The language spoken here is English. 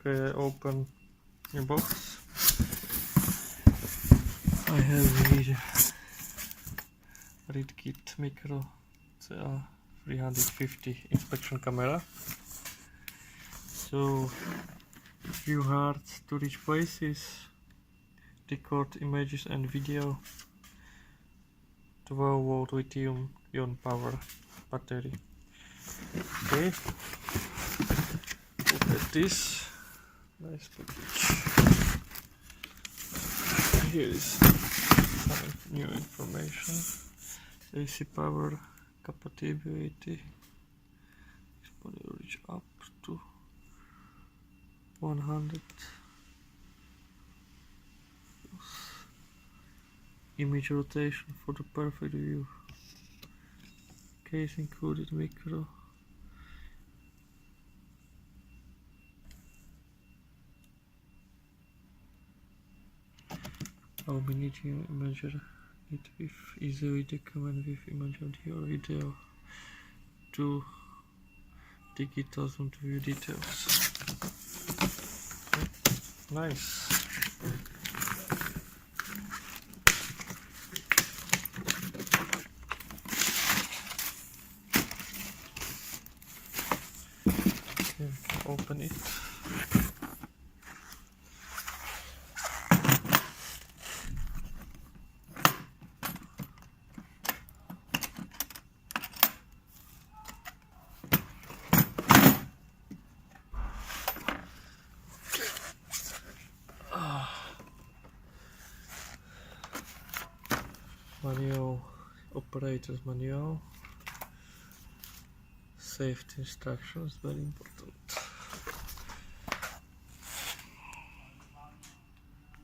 Okay, I open the box. I have here RIDGID micro CA-350 inspection camera. So few hard to reach places, record images and video, 12-volt lithium-ion power battery. Okay, look at this nice package. Here is some new information. AC power compatibility. This body will reach up to 100. Image rotation for the perfect view. Case included micro. Aluminium imager it with easily document with image audio video to digital zoom to view details. Nice. Okay, we can open it. Manual, operator's manual, safety instructions, very important.